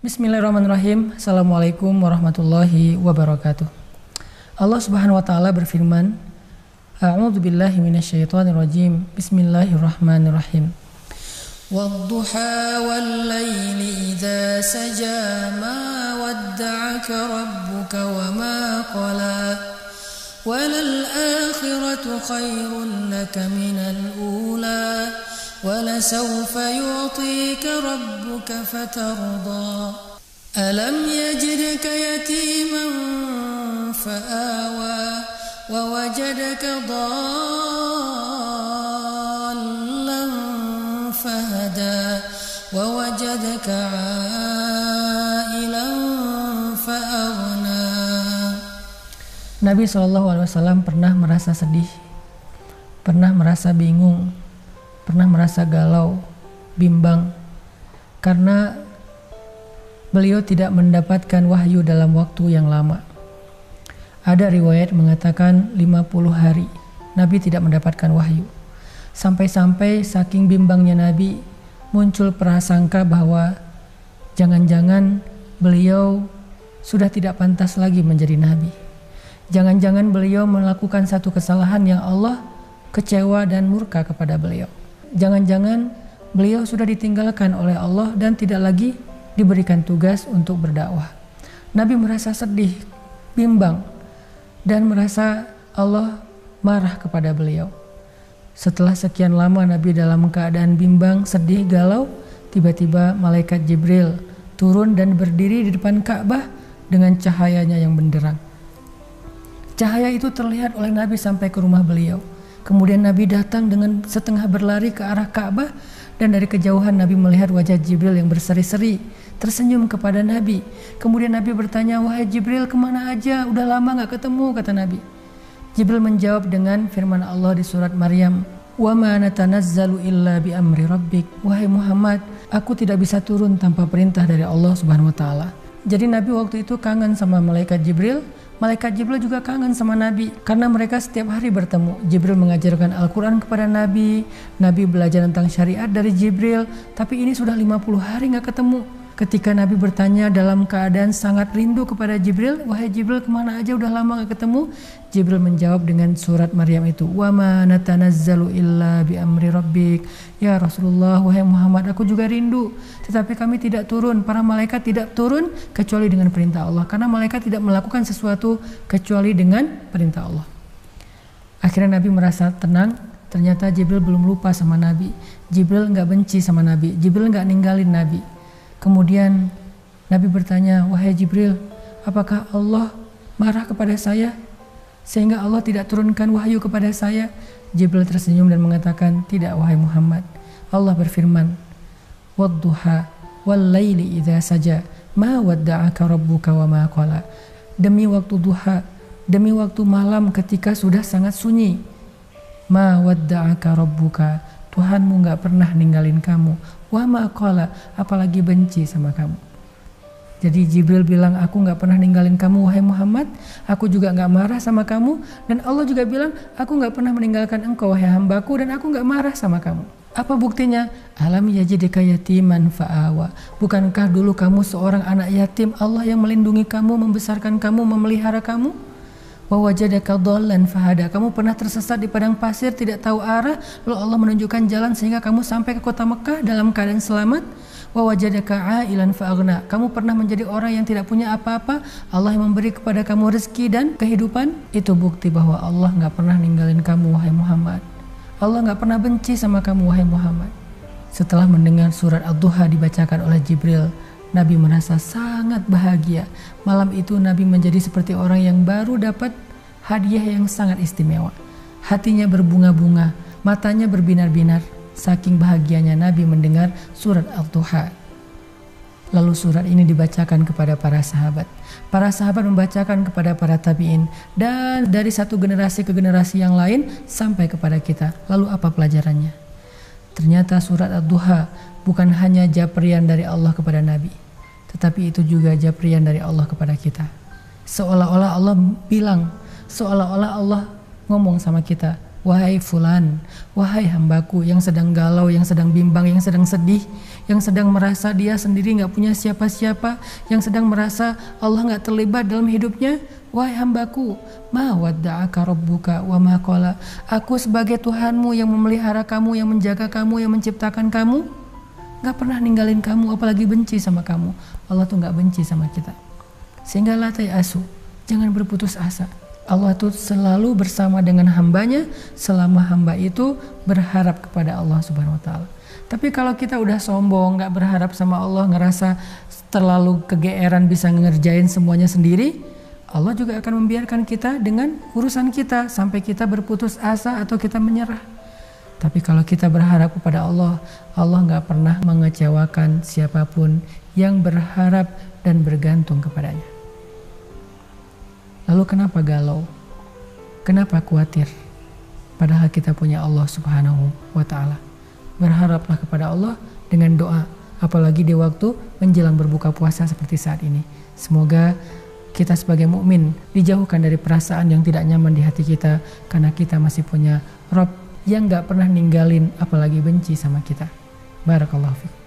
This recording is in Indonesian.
Bismillahirrahmanirrahim. Assalamualaikum warahmatullahi wabarakatuh. Allah Subhanahu wa taala berfirman, A'udzu billahi minasyaitonir rajim. Bismillahirrahmanirrahim. Wadduha wal laili idza saja ma wadda'aka rabbuka wa ma qala. Walal akhiratu khairun laka minal ula. وَلَسَوْفَ يُعْطِيكَ رَبُّكَ فَتَرْضَى أَلَمْ يَجِدْكَ يَتِيمًا فَآوَى وَوَجَدَكَ ضَالًّا فَهَدَى وَوَجَدَكَ عَائِلًا فَأَغْنَى. Nabi SAW pernah merasa sedih, pernah merasa bingung, pernah merasa galau, bimbang, karena beliau tidak mendapatkan wahyu dalam waktu yang lama. Ada riwayat mengatakan 50 hari Nabi tidak mendapatkan wahyu. Sampai-sampai saking bimbangnya Nabi, muncul prasangka bahwa jangan-jangan beliau sudah tidak pantas lagi menjadi Nabi. Jangan-jangan beliau melakukan satu kesalahan yang Allah kecewa dan murka kepada beliau. Jangan-jangan beliau sudah ditinggalkan oleh Allah dan tidak lagi diberikan tugas untuk berdakwah. Nabi merasa sedih, bimbang, dan merasa Allah marah kepada beliau. Setelah sekian lama Nabi dalam keadaan bimbang, sedih, galau, tiba-tiba malaikat Jibril turun dan berdiri di depan Ka'bah dengan cahayanya yang benderang. Cahaya itu terlihat oleh Nabi sampai ke rumah beliau. Kemudian Nabi datang dengan setengah berlari ke arah Ka'bah, dan dari kejauhan Nabi melihat wajah Jibril yang berseri-seri, tersenyum kepada Nabi. Kemudian Nabi bertanya, "Wahai Jibril, kemana aja? Udah lama gak ketemu," kata Nabi. Jibril menjawab dengan firman Allah di surat Maryam, "Wa ma natanazzalu illa bi amri rabbik." Wahai Muhammad, aku tidak bisa turun tanpa perintah dari Allah Subhanahu wa taala. Jadi Nabi waktu itu kangen sama malaikat Jibril. Malaikat Jibril juga kangen sama Nabi karena mereka setiap hari bertemu. Jibril mengajarkan Al-Quran kepada Nabi. Nabi belajar tentang syariat dari Jibril. Tapi ini sudah 50 hari gak ketemu. Ketika Nabi bertanya dalam keadaan sangat rindu kepada Jibril, "Wahai Jibril, kemana aja? Udah lama gak ketemu." Jibril menjawab dengan surat Maryam itu, "Wa ma natanazzalu illa bi amri rabbik." Ya Rasulullah, wahai Muhammad, aku juga rindu, tetapi kami tidak turun, para malaikat tidak turun kecuali dengan perintah Allah, karena malaikat tidak melakukan sesuatu kecuali dengan perintah Allah. Akhirnya Nabi merasa tenang. Ternyata Jibril belum lupa sama Nabi. Jibril gak benci sama Nabi. Jibril gak ninggalin Nabi. Kemudian Nabi bertanya, "Wahai Jibril, apakah Allah marah kepada saya sehingga Allah tidak turunkan wahyu kepada saya?" Jibril tersenyum dan mengatakan, "Tidak, wahai Muhammad. Allah berfirman, Wadduha wal laili idza saja ma wadda'aka rabbuka wa ma qala." Demi waktu duha, demi waktu malam ketika sudah sangat sunyi, ma wadda'aka rabbuka, Tuhanmu gak pernah ninggalin kamu, wa ma qala, apalagi benci sama kamu. Jadi Jibril bilang, aku gak pernah ninggalin kamu wahai Muhammad, aku juga gak marah sama kamu, dan Allah juga bilang, aku gak pernah meninggalkan engkau wahai hambaku, dan aku gak marah sama kamu. Apa buktinya? Alam yajidka yatiman fa'awa. Bukankah dulu kamu seorang anak yatim, Allah yang melindungi kamu, membesarkan kamu, memelihara kamu? Wa wajadaka dhallan fahada. Kamu pernah tersesat di padang pasir, tidak tahu arah, lalu Allah menunjukkan jalan sehingga kamu sampai ke kota Mekah dalam keadaan selamat. Wa wajadaka ailan fa'aghna. Kamu pernah menjadi orang yang tidak punya apa-apa, Allah yang memberi kepada kamu rezeki dan kehidupan. Itu bukti bahwa Allah gak pernah ninggalin kamu wahai Muhammad. Allah gak pernah benci sama kamu wahai Muhammad. Setelah mendengar surat Ad-Duha dibacakan oleh Jibril, Nabi merasa sangat bahagia. Malam itu Nabi menjadi seperti orang yang baru dapat hadiah yang sangat istimewa. Hatinya berbunga-bunga, matanya berbinar-binar. Saking bahagianya Nabi mendengar surat Ad-Duha. Lalu surat ini dibacakan kepada para sahabat. Para sahabat membacakan kepada para tabi'in. Dan dari satu generasi ke generasi yang lain sampai kepada kita. Lalu apa pelajarannya? Ternyata surat Ad-Duha bukan hanya japrian dari Allah kepada Nabi, tetapi itu juga japrian dari Allah kepada kita. Seolah-olah Allah bilang, seolah-olah Allah ngomong sama kita, wahai fulan, wahai hambaku yang sedang galau, yang sedang bimbang, yang sedang sedih, yang sedang merasa dia sendiri gak punya siapa-siapa, yang sedang merasa Allah gak terlibat dalam hidupnya, wahai hambaku, ma wadda'aka rabbuka wa ma qala. Aku sebagai Tuhanmu yang memelihara kamu, yang menjaga kamu, yang menciptakan kamu, gak pernah ninggalin kamu, apalagi benci sama kamu. Allah tuh gak benci sama kita. Sehingga la tayasu, jangan berputus asa. Allah tuh selalu bersama dengan hambanya selama hamba itu berharap kepada Allah Subhanahu wa taala. Tapi kalau kita udah sombong, gak berharap sama Allah, ngerasa terlalu kegeeran bisa ngerjain semuanya sendiri, Allah juga akan membiarkan kita dengan urusan kita sampai kita berputus asa atau kita menyerah. Tapi kalau kita berharap kepada Allah, Allah gak pernah mengecewakan siapapun yang berharap dan bergantung kepadanya. Lalu kenapa galau? Kenapa khawatir? Padahal kita punya Allah Subhanahu wa ta'ala. Berharaplah kepada Allah dengan doa, apalagi di waktu menjelang berbuka puasa seperti saat ini. Semoga kita sebagai mukmin dijauhkan dari perasaan yang tidak nyaman di hati kita, karena kita masih punya Rabb yang gak pernah ninggalin apalagi benci sama kita. Barakallahu fikum.